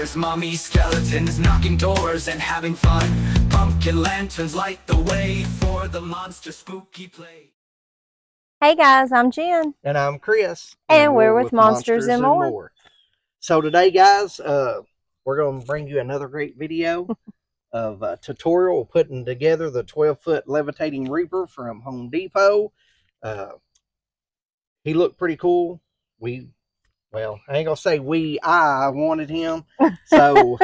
There's mummy skeletons knocking doors and having fun. Pumpkin lanterns light the way for the monster spooky play. Hey guys, I'm Jen. And I'm Chris. And we're with Monsters and More. So today, guys, we're going to bring you another great video of a tutorial putting together the 12-foot Levitating Reaper from Home Depot. He looked pretty cool. Well, I ain't going to say I wanted him. So,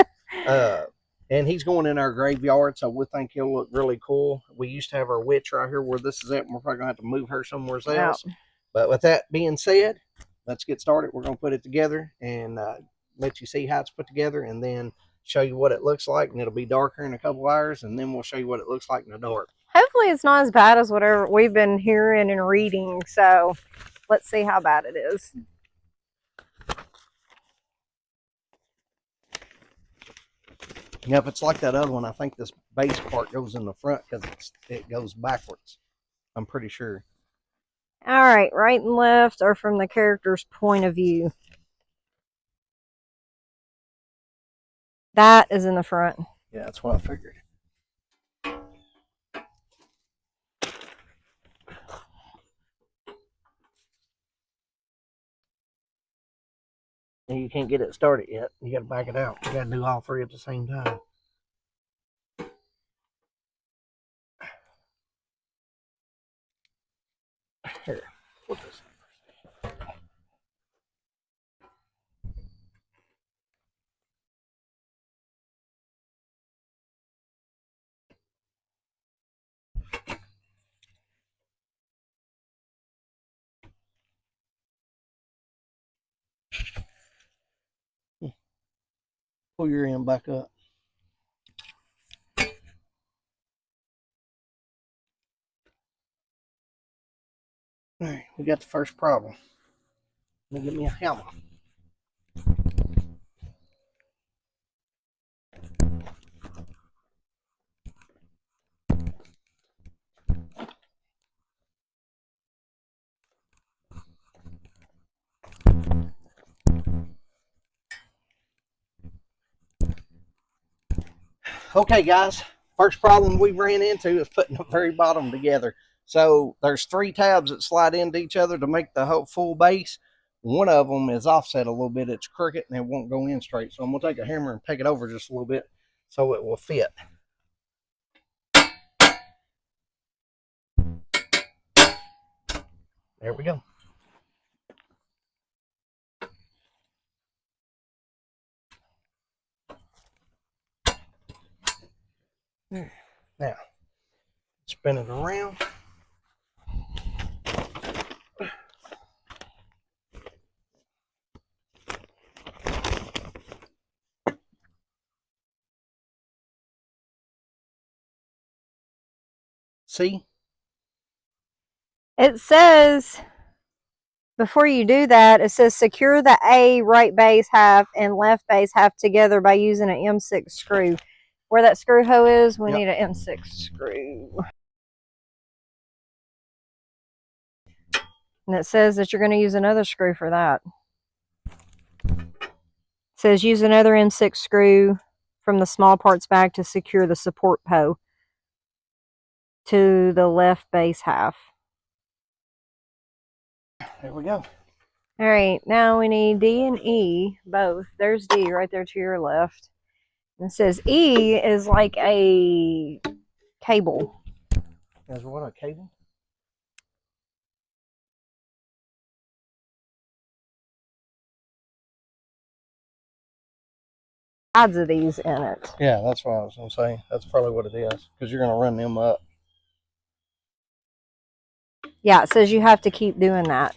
and he's going in our graveyard, so we think he'll look really cool. We used to have our witch right here where this is at, and we're probably going to have to move her somewhere else. Wow. But with that being said, let's get started. We're going to put it together and let you see how it's put together, and then show you what it looks like. And it'll be darker in a couple hours, and then we'll show you what it looks like in the dark. Hopefully it's not as bad as whatever we've been hearing and reading, so let's see how bad it is. Yeah, if it's like that other one, I think this base part goes in the front because it goes backwards. I'm pretty sure. All right, right and left are from the character's point of view. That is in the front. Yeah, that's what I figured. And you can't get it started yet. You got to back it out. You got to do all three at the same time. Here, put this. Pull your end back up. All right, we got the first problem. Let me get me a hammer. Okay, guys, first problem we ran into is putting the very bottom together. So there's 3 tabs that slide into each other to make the whole full base. One of them is offset a little bit. It's crooked and it won't go in straight. So I'm going to take a hammer and pick it over just a little bit so it will fit. There we go. Now, spin it around. See? It says, before you do that, it says secure the A right base half and left base half together by using an M6 screw. Where that screw hole is, we need an M6 screw. And it says that you're going to use another screw for that. It says use another M6 screw from the small parts bag to secure the support hoe to the left base half. There we go. All right, now we need D and E, both. There's D right there to your left. And it says E is like a cable. Is what, a cable? Sides of these in it. Yeah, that's what I was going to say. That's probably what it is, because you're going to run them up. Yeah, it says you have to keep doing that.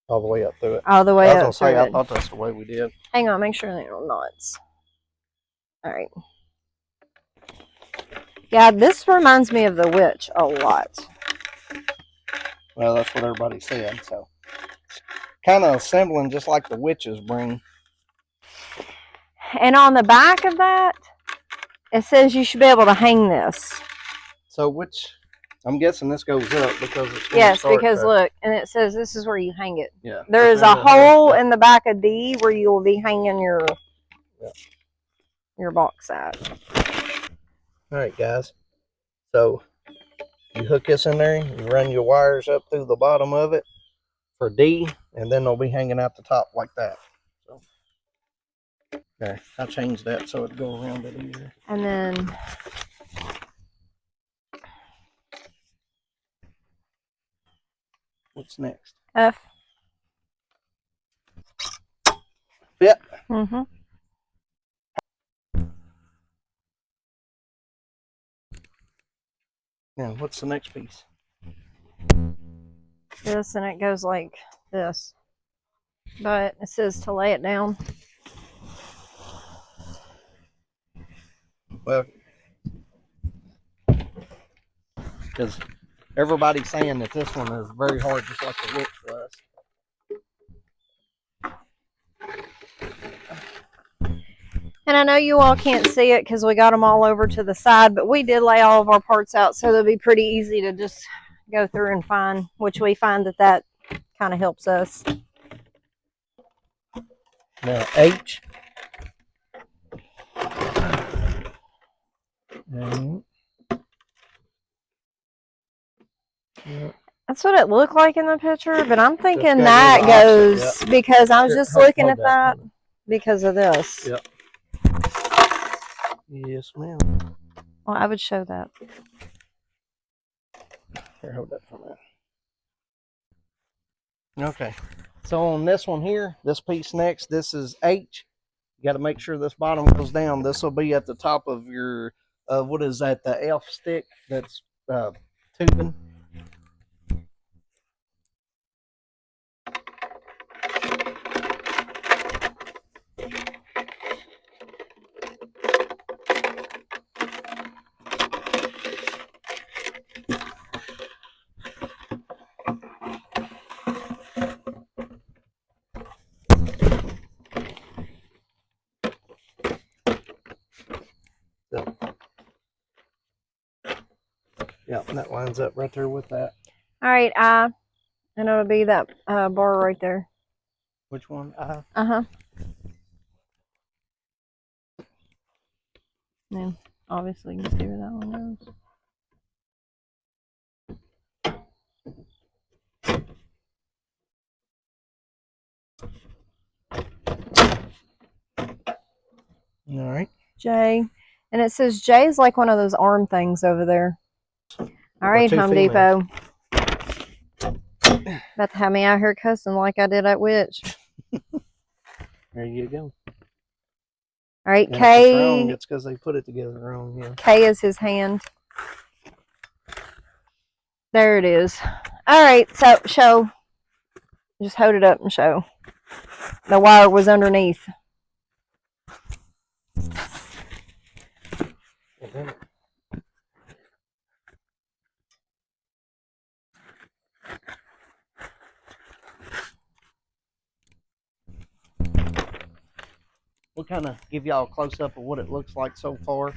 All the way up through it. All the way up. I was going to say, I thought that's the way we did. Hang on, make sure they're no knots. All right. Yeah, this reminds me of the witch a lot. Well, that's what everybody said, so. Kind of assembling just like the witches bring. And on the back of that, it says you should be able to hang this. So which, I'm guessing this goes up because it's yes, because look, and it says this is where you hang it. Yeah. There is a hole in the back of D where you will be hanging your Yep. your box at. All right, guys. So you hook this in there, you run your wires up through the bottom of it for D, and then they'll be hanging out the top like that. So, okay, I'll change that so it'll go around it easier. And then What's next? F. Fit. Mm-hmm. Now, what's the next piece? This, and it goes like this. But it says to lay it down. Well, because everybody's saying that this one is very hard, just like the witch was. And I know you all can't see it because we got them all over to the side, but we did lay all of our parts out, so they'll be pretty easy to just go through and find, which we find that kind of helps us. Now, H. And, yeah. That's what it looked like in the picture, but I'm thinking gotta that go the goes opposite, because I was Here, just hold looking at that one. because of this. Yep. Yes, ma'am. Well, I would show that. Here, hold that for a minute. Okay. So on this one here, this piece next, this is H. You got to make sure this bottom goes down. This will be at the top of your, what is that, the F stick that's tubing. Yeah, that lines up right there with that. All right, and it'll be that bar right there. Which one? Uh-huh. Yeah, obviously you can see where that one goes. All right. J. And it says J is like one of those arm things over there. All right, Home Depot. About to have me out here cussing like I did at Witch. There you go. All right, And K. if it's wrong, it's because they put it together wrong. Yeah. K is his hand. There it is. All right, so show. Just hold it up and show. The wire was underneath. We'll kind of give y'all a close-up of what it looks like so far.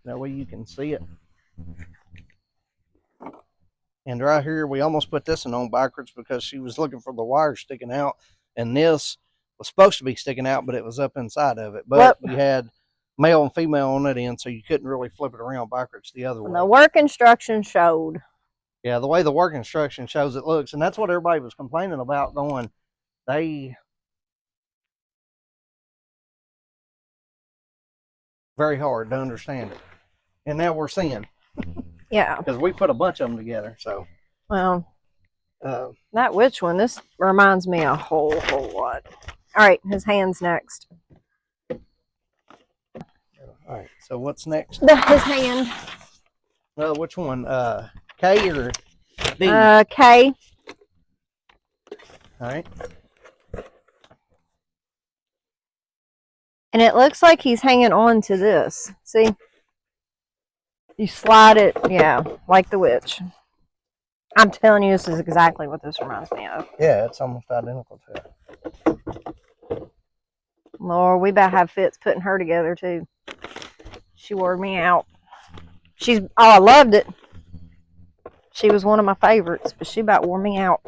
That way you can see it. And right here, we almost put this one on backwards because she was looking for the wire sticking out. And this was supposed to be sticking out, but it was up inside of it. But we had male and female on that end, so you couldn't really flip it around backwards the other way. The work instruction showed. Yeah, the way the work instruction shows it looks. And that's what everybody was complaining about, going, very hard to understand it. And now we're seeing. Yeah. Because we put a bunch of them together, so. Well, that witch one, this reminds me a whole lot. All right, his hand's next. All right, so what's next? His hand. Which one? K or D? K. All right. And it looks like he's hanging on to this. See? You slide it, yeah, like the witch. I'm telling you, this is exactly what this reminds me of. Yeah, it's almost identical to it. Lord, we about have fits putting her together, too. She wore me out. I loved it. She was one of my favorites, but she about wore me out.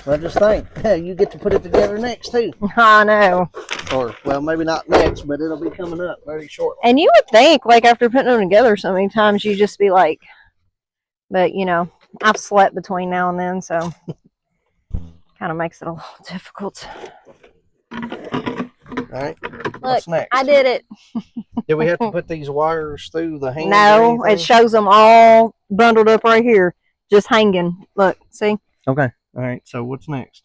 Well, just think, you get to put it together next, too. I know. Or Well, maybe not next, but it'll be coming up very shortly. And you would think, like, after putting them together so many times, you'd just be like, but, you know, I've slept between now and then, so kind of makes it a little difficult. All right. Look, what's next? I did it. Did we have to put these wires through the hand? No, it shows them all bundled up right here, just hanging. Look, see? Okay. All right. So what's next?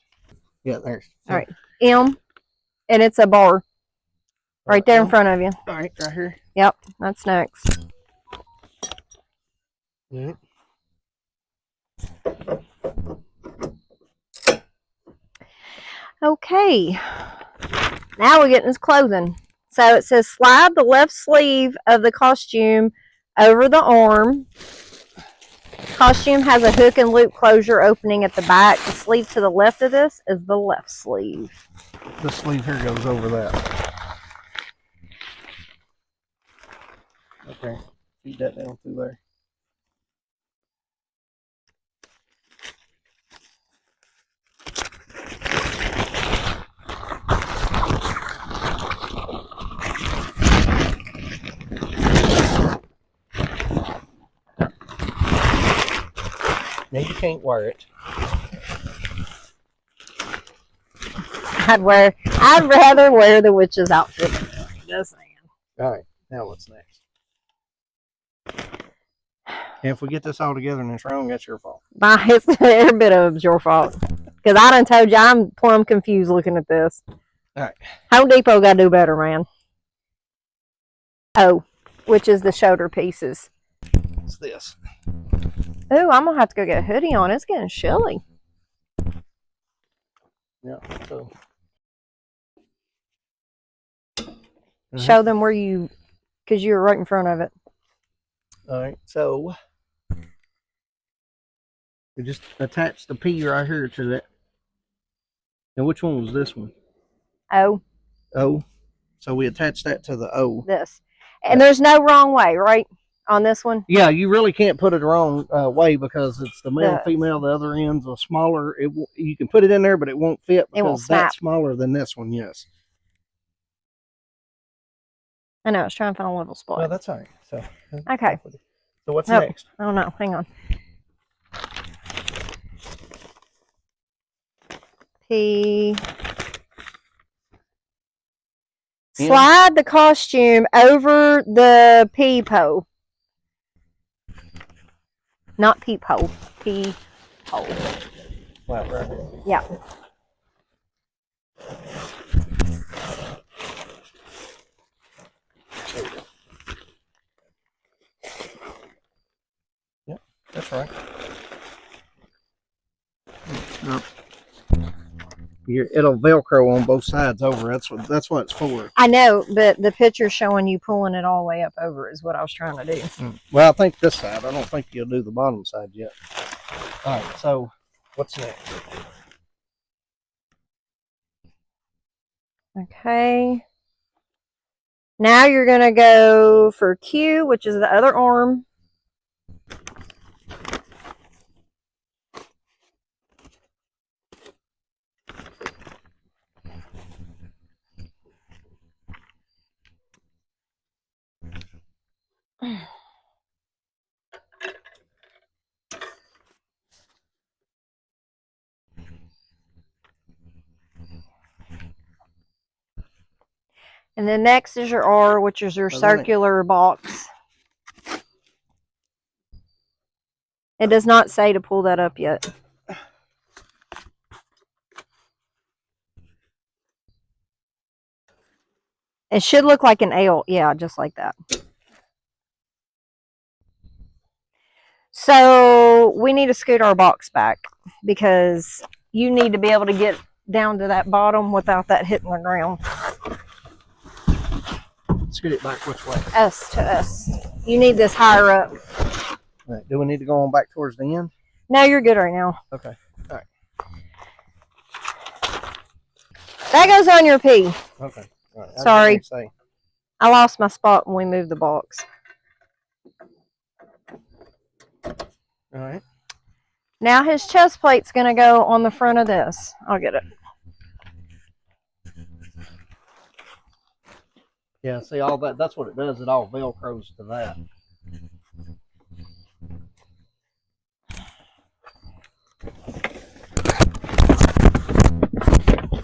Yeah, there's. All right. M, and it's a bar right there in front of you. All right, right here. Yep, that's next. Yeah. Okay. Now we're getting his clothing. So it says slide the left sleeve of the costume over the arm. Costume has a hook and loop closure opening at the back. The sleeve to the left of this is the left sleeve. The sleeve here goes over that. Okay. Feed that down through there. Now you can't wear it. I'd rather wear the witch's outfit. Just saying. All right. Now what's next? And if we get this all together and it's wrong, that's your fault. It's every bit of it's your fault. Because I done told you I'm plumb confused looking at this. All right. Home Depot got to do better, man. Oh, which is the shoulder pieces. It's this. Ooh, I'm going to have to go get a hoodie on. It's getting chilly. Yeah. So. Show them where you, because you were right in front of it. All right. So. We just attach the P right here to that. Now, which one was this one? O. O. So we attach that to the O. This. And there's no wrong way, right? On this one? Yeah, you really can't put it the wrong way because it's the male and female. The other end's are smaller. You can put it in there, but it won't fit because it won't snap. That's smaller than this one, yes. I know, I was trying to find a level spot. Well, that's all right. So, okay. So what's next? I don't know. Hang on. P. Slide the costume over the peephole. Not peephole. Peephole. Wow, right. Yeah. Yep, that's right. No. It'll Velcro on both sides over. That's what it's for. I know, but the picture's showing you pulling it all the way up over is what I was trying to do. Well, I think this side. I don't think you'll do the bottom side yet. All right, so what's next? Okay. Now you're going to go for Q, which is the other arm. And then next is your R, which is your circular box. It does not say to pull that up yet. It should look like an L. Yeah, just like that. So we need to scoot our box back because you need to be able to get down to that bottom without that hitting the ground. Scoot it back which way? Us to us. You need this higher up. All right. Do we need to go on back towards the end? No, you're good right now. Okay. All right. That goes on your P. Okay. All right. Sorry. I lost my spot when we moved the box. All right. Now his chest plate's going to go on the front of this. I'll get it. Yeah, see all that, that's what it does. It all Velcros to that.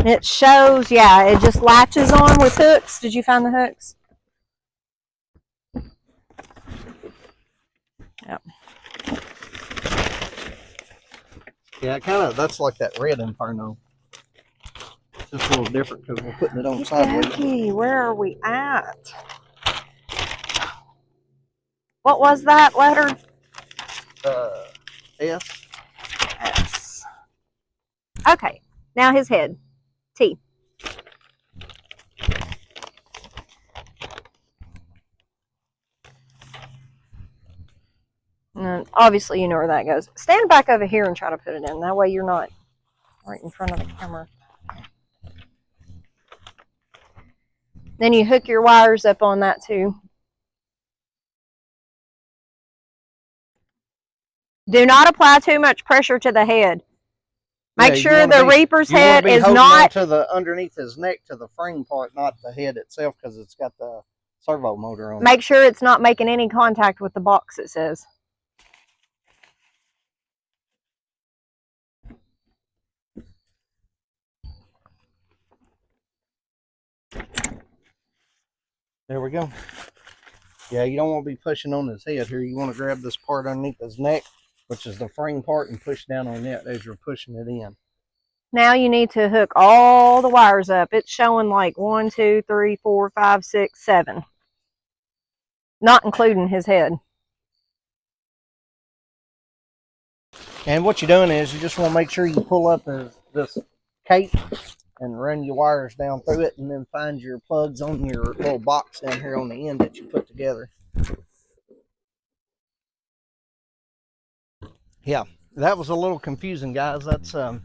It shows, yeah, it just latches on with hooks. Did you find the hooks? Yep. Yeah, it kind of, that's like that red Inferno. It's just a little different because we're putting it on sideways. Okay, where are we at? What was that letter? S. S. Okay, now his head. T. And obviously you know where that goes. Stand back over here and try to put it in. That way you're not right in front of the camera. Then you hook your wires up on that too. Do not apply too much pressure to the head. Make sure the Reaper's head is not to the underneath his neck to the frame part, not the head itself, because it's got the servo motor on it. Make sure it's not making any contact with the box, it says. There we go. Yeah, you don't want to be pushing on his head here. You want to grab this part underneath his neck, which is the frame part, and push down on it as you're pushing it in. Now you need to hook all the wires up. It's showing like 1, 2, 3, 4, 5, 6, 7. Not including his head. And what you're doing is you just want to make sure you pull up this cape and run your wires down through it, and then find your plugs on your little box down here on the end that you put together. Yeah, that was a little confusing, guys. That's a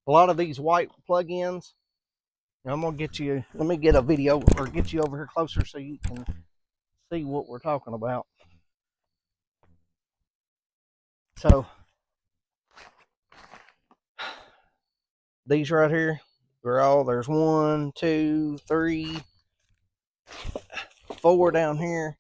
lot of these white plug-ins. I'm gonna get you, let me get a video or get you over here closer so you can see what we're talking about. So these right here, there's 1, 2, 3, 4 down here.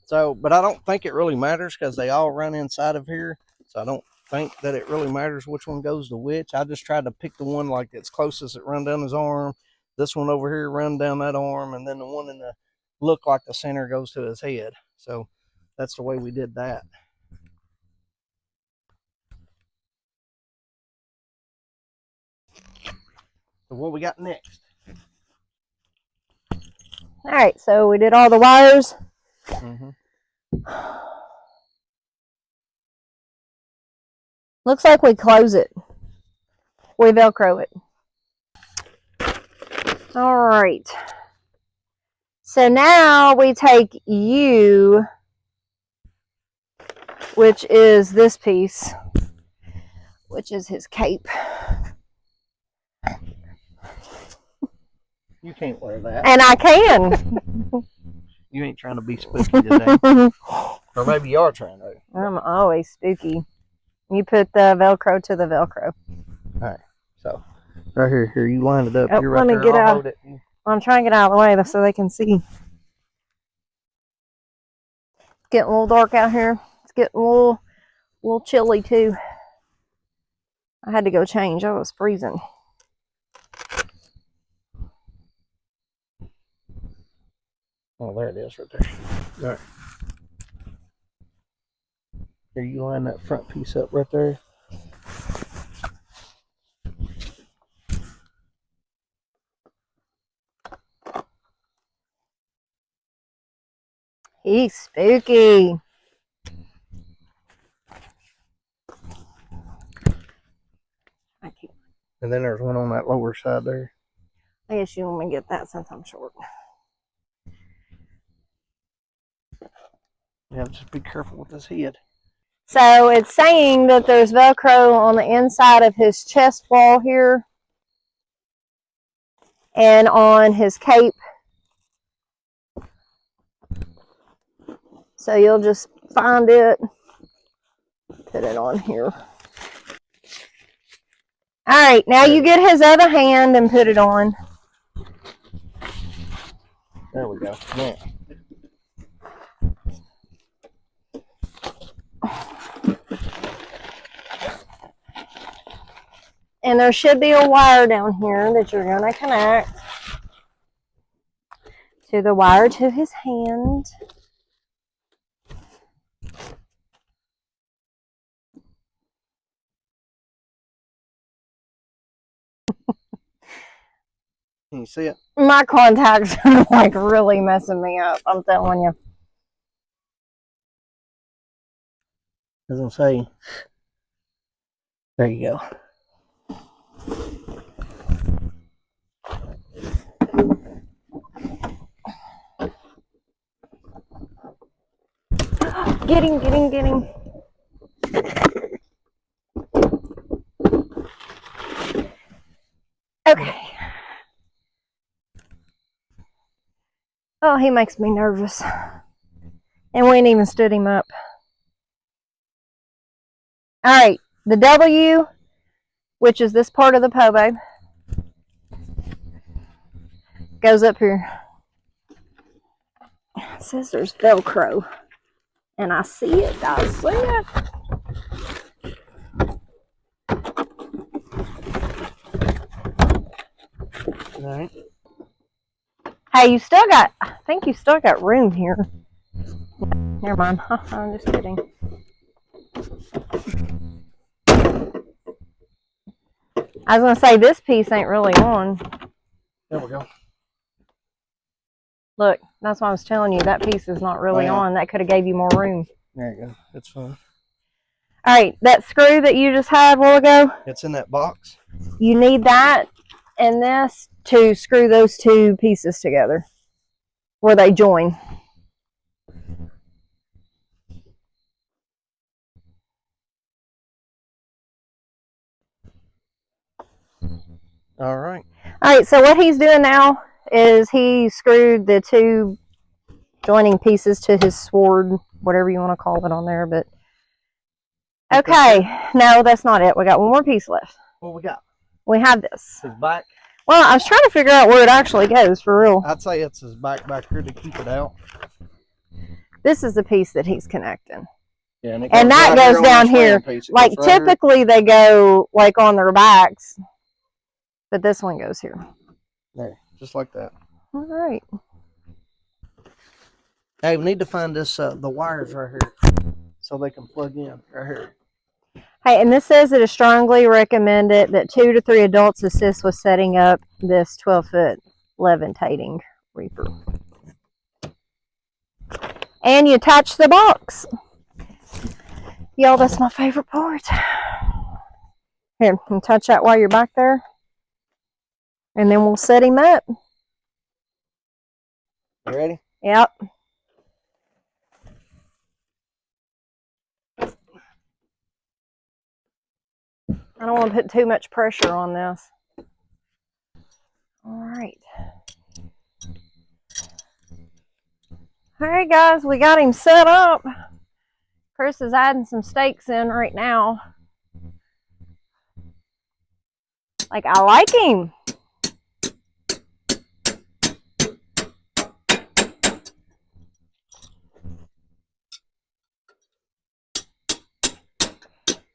So, but I don't think it really matters because they all run inside of here. So I don't think that it really matters which one goes to which. I just tried to pick the one like that's closest that run down his arm. This one over here run down that arm, and then the one in the look like the center goes to his head. So that's the way we did that. So what we got next? All right, so we did all the wires. Looks like we close it. We Velcro it. All right. So now we take U, which is this piece, which is his cape. You can't wear that. And I can. You ain't trying to be spooky today. Or maybe you are trying to. I'm always spooky. You put the Velcro to the Velcro. All right. So, right here, you line it up. Oh, You're right let me there. get I'll out. hold it. I'm trying to get out of the way so they can see. It's getting a little dark out here. It's getting a little chilly too. I had to go change. I was freezing. Oh, there it is right there. All right. Here, you line that front piece up right there. He's spooky. And then there's one on that lower side there. I guess you want me to get that since I'm short. Yeah, just be careful with his head. So it's saying that there's Velcro on the inside of his chest wall here and on his cape. So you'll just find it, put it on here. All right, now you get his other hand and put it on. There we go. Now. And there should be a wire down here that you're going to connect to the wire to his hand. Can you see it? My contacts are like really messing me up, I'm telling you. As I'm saying, there you go. Get him, get him, get him. Okay. Oh, he makes me nervous. And we ain't even stood him up. All right, the W, which is this part of the pobo, goes up here. It says there's Velcro. And I see it, I see it. All right. Hey, you still got, I think you still got room here. Never mind, I'm just kidding. I was going to say, this piece ain't really on. There we go. Look, that's what I was telling you. That piece is not really on. That could have gave you more room. There you go. It's fine. All right, that screw that you just had a while ago, It's in that box. you need that and this to screw those two pieces together where they join. All right. All right, so what he's doing now is he screwed the two joining pieces to his sword, whatever you want to call it on there. But okay, no, that's not it. We got one more piece left. What we got? We have this. His back. Well, I was trying to figure out where it actually goes for real. I'd say it's his back here to keep it out. This is the piece that he's connecting. Yeah, and that goes down here. Like typically they go like on their backs, but this one goes here. There, just like that. All right. Hey, we need to find this the wires right here so they can plug in right here. Hey, and this says it is strongly recommended that 2 to 3 adults assist with setting up this 12-foot levitating reaper. And you attach the box. Y'all, that's my favorite part. Here, and touch that while you're back there. And then we'll set him up. You ready? Yep. I don't want to put too much pressure on this. All right. All right, guys, we got him set up. Chris is adding some stakes in right now. Like, I like him.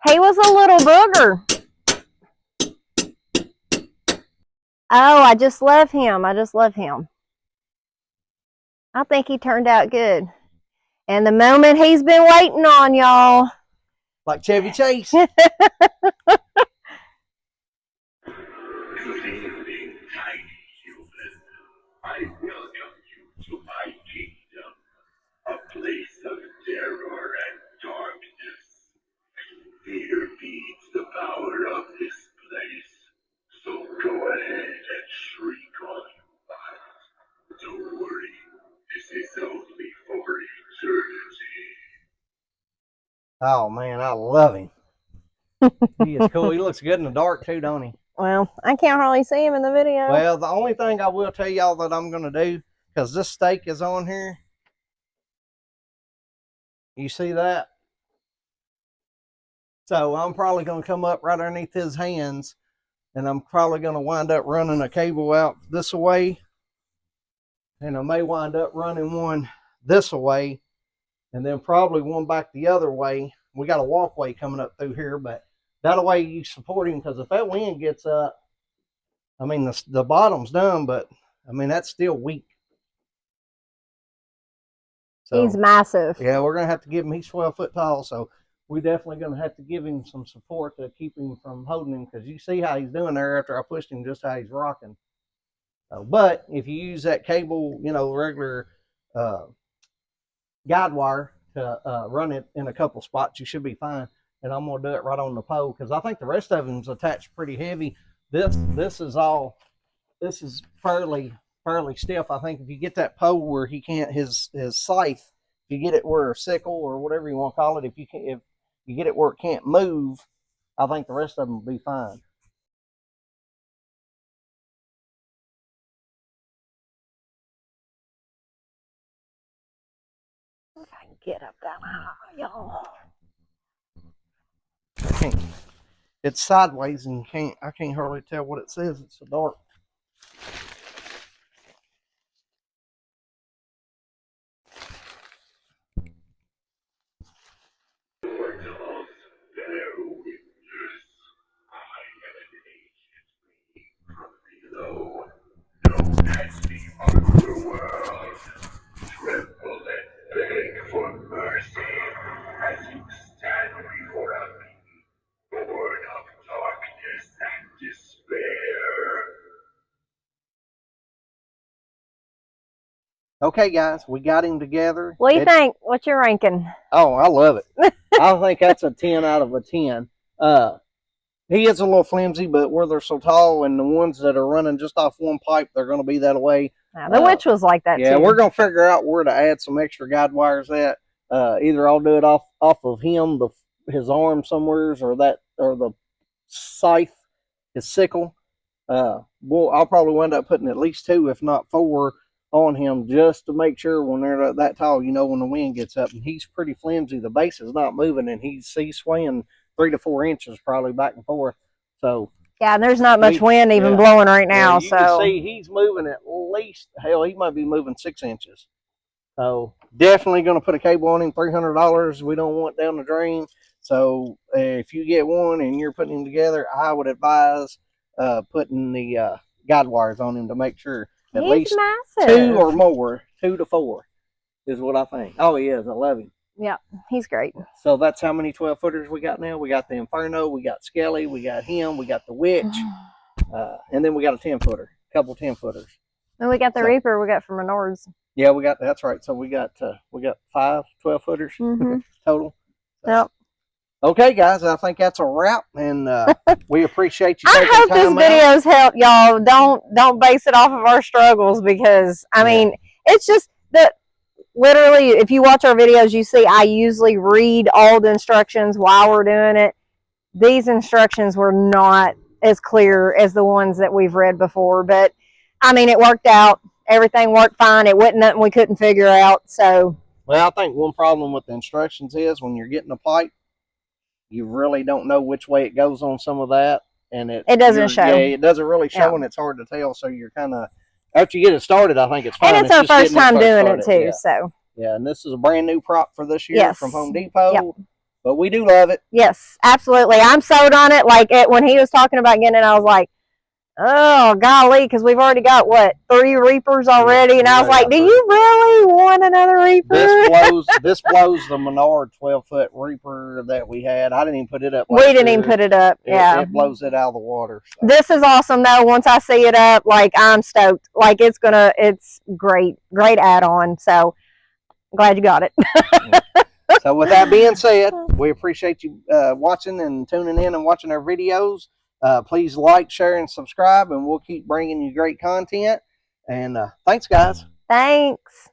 He was a little booger. Oh, I just love him. I just love him. I think he turned out good. And the moment he's been waiting on, y'all. Like Chevy Chase. I welcome you to my kingdom, a place of terror and darkness. Fear feeds the power of this place, so go ahead and shriek all you want. Don't worry, this is only for eternity. Oh man, I love him. He is cool. He looks good in the dark too, don't he? Well, I can't hardly see him in the video. Well, the only thing I will tell y'all that I'm going to do, because this stake is on here. You see that? So I'm probably going to come up right underneath his hands, and I'm probably going to wind up running a cable out this way And I may wind up running one this way and then probably one back the other way. We got a walkway coming up through here, but that way you support him, because if that wind gets up, I mean, the bottom's done, but I mean, that's still weak. So, He's massive. Yeah, we're going to have to give him, he's 12 foot tall, so we're definitely going to have to give him some support to keep him from holding him, because you see how he's doing there after I pushed him, just how he's rocking. But if you use that cable, you know, regular guide wire to run it in a couple spots, you should be fine. And I'm going to do it right on the pole, because I think the rest of them's attached pretty heavy. This is fairly stiff. I think if you get that pole where he can't, his scythe, if you get it where a sickle or whatever you want to call it, if you get it where it can't move, I think the rest of them will be fine. If I can get up that high, y'all. It's sideways and I can't hardly tell what it says. It's so dark. Okay, guys, we got him together. What do you think? What's your ranking? Oh, I love it. I think that's a 10 out of a 10. He is a little flimsy, but where they're so tall, and the ones that are running just off one pipe, they're going to be that way. The witch was like that, yeah, too. We're going to figure out where to add some extra guide wires at. Either I'll do it off of him, his arm somewheres, or the scythe, his sickle. I'll probably wind up putting at least 2, if not 4, on him, just to make sure when they're that tall, you know, when the wind gets up. And he's pretty flimsy. The base is not moving, and he's swaying 3 to 4 inches probably back and forth. So yeah, and there's not much wind even blowing right now. You can see he's moving at least, hell, he might be moving 6 inches. So definitely going to put a cable on him. $300 we don't want down the drain. So if you get one and you're putting him together, I would advise putting the guide wires on him to make sure at least massive. 2 or more, 2 to 4 is what I think. Oh, he is. I love him. Yeah, he's great. So that's how many 12-footers we got now. We got the Inferno, we got Skelly, we got him, we got the Witch, and then we got a 10-footer, a couple 10-footers. And we got the Reaper we got from Menards. Yeah, that's right. So we got 5 12-footers total. So. Yep. Okay, guys, I think that's a wrap, and we appreciate you taking time out. I hope this video's helped y'all. Don't base it off of our struggles, because I mean, it's just that literally, if you watch our videos, you see I usually read all the instructions while we're doing it. These instructions were not as clear as the ones that we've read before, but I mean, it worked out. Everything worked fine. It wasn't nothing we couldn't figure out. So, well, I think one problem with the instructions is when you're getting a pipe, you really don't know which way it goes on some of that, and it doesn't show. Yeah, it doesn't really show, and it's hard to tell. So you're kind of, after you get it started, I think it's fine. And it's our first time doing it too. Yeah. So yeah, and this is a brand new prop for this year from Home Depot. Yep. But we do love it. Yes, absolutely. I'm sold on it. Like when he was talking about getting it, I was like, oh golly, because we've already got 3 Reapers already, and I was like, do you really want another Reaper? This blows the Menard 12-foot Reaper that we had. I didn't even put it up. We didn't even put it up. Yeah, it blows it out of the water. So. This is awesome though. Once I see it up, like I'm stoked. Like it's great add-on. So glad you got it. So with that being said, we appreciate you watching and tuning in and watching our videos. Please like, share, and subscribe, and we'll keep bringing you great content. And thanks, guys. Thanks.